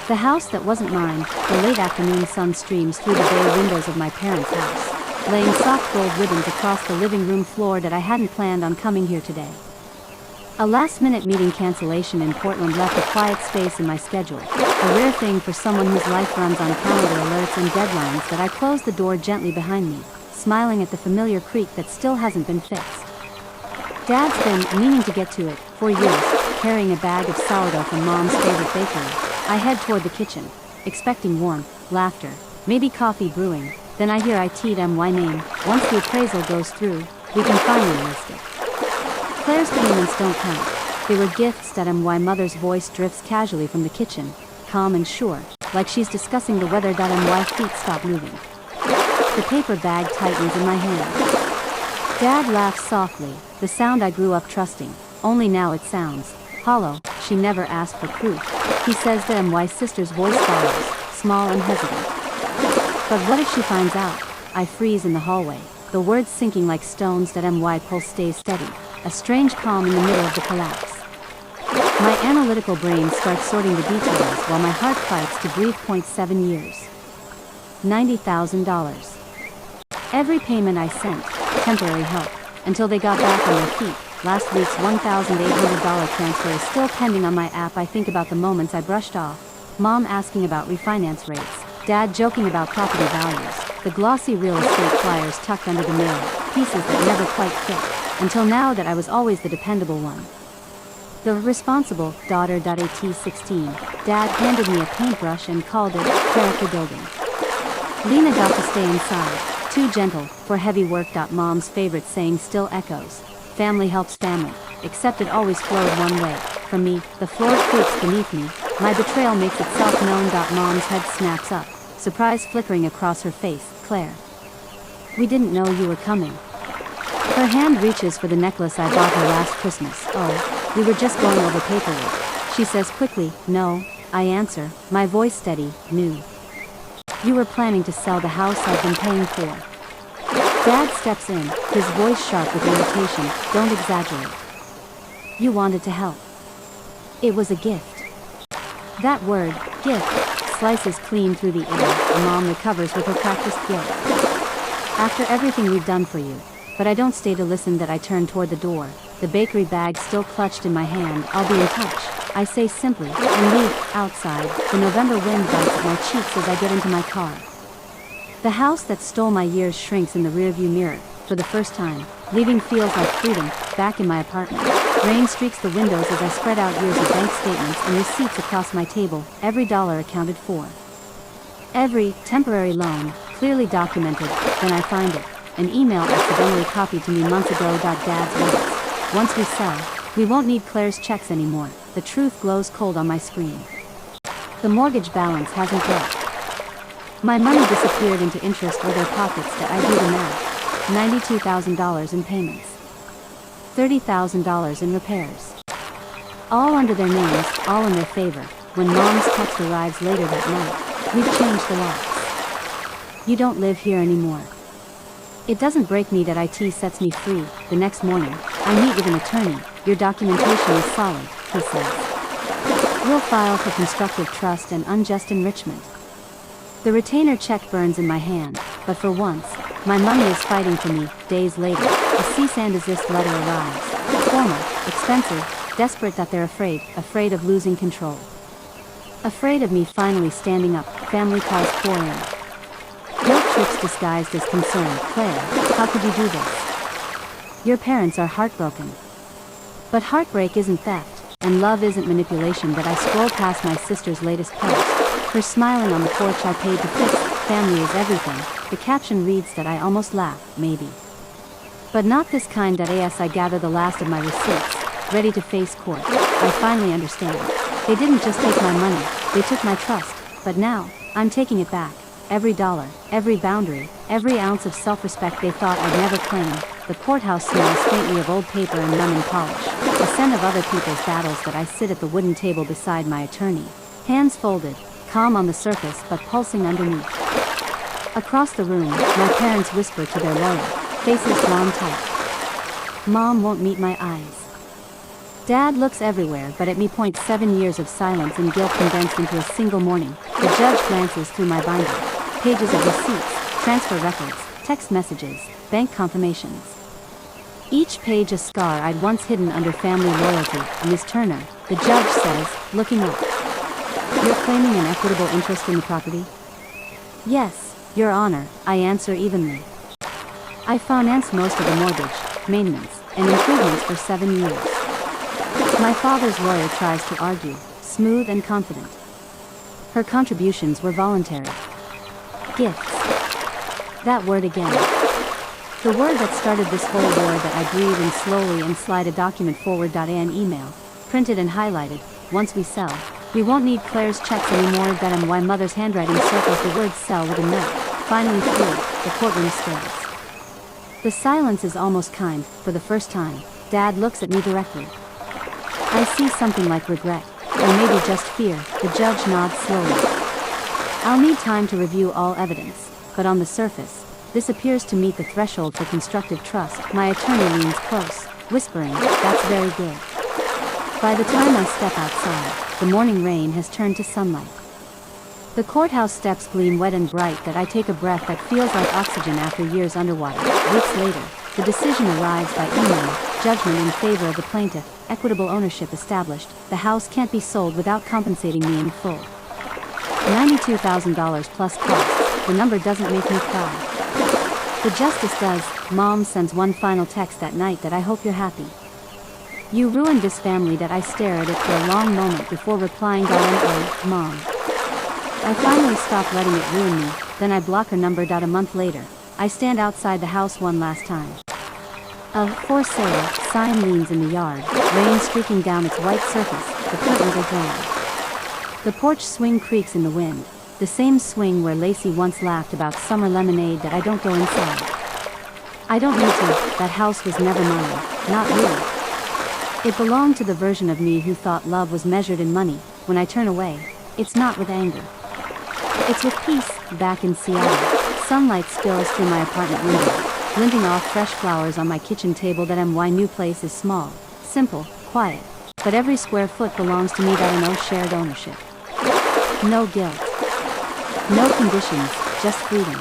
The house that wasn't mine. The late afternoon sun streams through the bay windows of my parents' house, laying soft gold ribbons across the living room floor that I hadn't planned on coming here today. A last-minute meeting cancellation in Portland left a quiet space in my schedule, a rare thing for someone whose life runs on calendar alerts and deadlines. That I closed the door gently behind me, smiling at the familiar creak that still hasn't been fixed. Dad's been meaning to get to it for years, carrying a bag of sourdough from Mom's favorite bakery. I head toward the kitchen, expecting warmth, laughter, maybe coffee brewing. Then I hear my name. Once the appraisal goes through, we can finally list it. Claire's payments don't count. They were gifts. My mother's voice drifts casually from the kitchen, calm and sure, like she's discussing the weather. My feet stop moving. The paper bag tightens in my hand. Dad laughs softly, the sound I grew up trusting, only now it sounds hollow. She never asked for proof. He says that my sister's voice follows, small and hesitant. But what if she finds out? I freeze in the hallway, the words sinking like stones. My pulse stays steady, a strange calm in the middle of the collapse. My analytical brain starts sorting the details while my heart fights to breathe. 7 years. $90,000. Every payment I sent, temporary help, until they got back on their feet. Last week's $1,800 transfer is still pending on my app. I think about the moments I brushed off. Mom asking about refinance rates, Dad joking about property values, the glossy real estate flyers tucked under the mail, pieces that never quite fit, until now that I was always the dependable one. The responsible daughter. At 16, Dad handed me a paintbrush and called it character building. Lena got to stay inside, too gentle for heavy work. Mom's favorite saying still echoes. Family helps family, except it always flowed one way. From me, the floor creaks beneath me, my betrayal makes itself known. Mom's head snaps up, surprise flickering across her face. Claire. We didn't know you were coming. Her hand reaches for the necklace I bought her last Christmas. Oh, we were just going over paperwork, she says quickly. No, I answer, my voice steady, new. You were planning to sell the house I've been paying for. Dad steps in, his voice sharp with irritation. Don't exaggerate. You wanted to help. It was a gift. That word, gift, slices clean through the air. Mom recovers with her practiced guilt. After everything we've done for you. But I don't stay to listen. I turn toward the door, the bakery bag still clutched in my hand. I'll be in touch, I say simply, and leave. Outside, the November wind bites at my cheeks as I get into my car. The house that stole my years shrinks in the rearview mirror. For the first time, leaving feels like freedom. Back in my apartment, rain streaks the windows as I spread out years of bank statements and receipts across my table, every dollar accounted for. Every temporary loan, clearly documented. Then I find it, an email accidentally copied to me months ago. Dad's words. Once we sell, we won't need Claire's checks anymore. The truth glows cold on my screen. The mortgage balance hasn't dropped. My money disappeared into interest or their pockets. That I do the math. $92,000 in payments. $30,000 in repairs. All under their names, all in their favor. When Mom's text arrives later that night, we've changed the locks. You don't live here anymore. It doesn't break me that IT sets me free. The next morning, I meet with an attorney. Your documentation is solid, he says. We'll file for constructive trust and unjust enrichment. The retainer check burns in my hand, but for once, my money is fighting for me. Days later, a cease and desist letter arrives. Formal, expensive, desperate. They're afraid of losing control. Afraid of me finally standing up. Family calls pour in. Guilt trips disguised as concern. Claire, how could you do this? Your parents are heartbroken. But heartbreak isn't theft, and love isn't manipulation. I scroll past my sister's latest post. Her smiling on the porch I paid to fix. Family is everything. The caption reads that I almost laugh, maybe. But not this kind. As I gather the last of my receipts, ready to face court, I finally understand. They didn't just take my money, they took my trust. But now, I'm taking it back. Every dollar, every boundary, every ounce of self-respect they thought I'd never claim. The courthouse smells faintly of old paper and lemon polish, the scent of other people's battles. I sit at the wooden table beside my attorney, hands folded, calm on the surface but pulsing underneath. Across the room, my parents whisper to their lawyer, faces drawn tight. Mom won't meet my eyes. Dad looks everywhere but at me. 7 years of silence and guilt condensed into a single morning. The judge glances through my binder. Pages of receipts, transfer records, text messages, bank confirmations. Each page a scar I'd once hidden under family loyalty. Miss Turner, the judge says, looking up. You're claiming an equitable interest in the property? Yes, Your Honor, I answer evenly. I financed most of the mortgage, maintenance, and improvements for 7 years. My father's lawyer tries to argue, smooth and confident. Her contributions were voluntary. Gifts. That word again. The word that started this whole war that I breathe in slowly and slide a document forward. An email, printed and highlighted. Once we sell, we won't need Claire's checks anymore. Why mother's handwriting circles the word sell with a note. Finally through, the courtroom stills. The silence is almost kind. For the first time, Dad looks at me directly. I see something like regret, or maybe just fear. The judge nods slowly. I'll need time to review all evidence, but on the surface, this appears to meet the threshold for constructive trust. My attorney leans close, whispering, that's very good. By the time I step outside, the morning rain has turned to sunlight. The courthouse steps gleam wet and bright. I take a breath that feels like oxygen after years underwater. Weeks later, the decision arrives by email, judgment in favor of the plaintiff, equitable ownership established. The house can't be sold without compensating me in full. $92,000 plus costs. The number doesn't make me cry. The justice does. Mom sends one final text that night that I hope you're happy. You ruined this family. I stare at it for a long moment before replying. Oh, Mom. I finally stop letting it ruin me, then I block her number. A month later, I stand outside the house one last time. A for sale sign leans in the yard, rain streaking down its white surface. The curtains are drawn. The porch swing creaks in the wind, the same swing where Lacey once laughed about summer lemonade. I don't go inside. I don't need to. That house was never mine, not really. It belonged to the version of me who thought love was measured in money. When I turn away, it's not with anger. It's with peace. Back in Seattle, sunlight spills through my apartment window, glinting off fresh flowers on my kitchen table. My new place is small, simple, quiet, but every square foot belongs to me. No shared ownership. No guilt. No conditions, just freedom.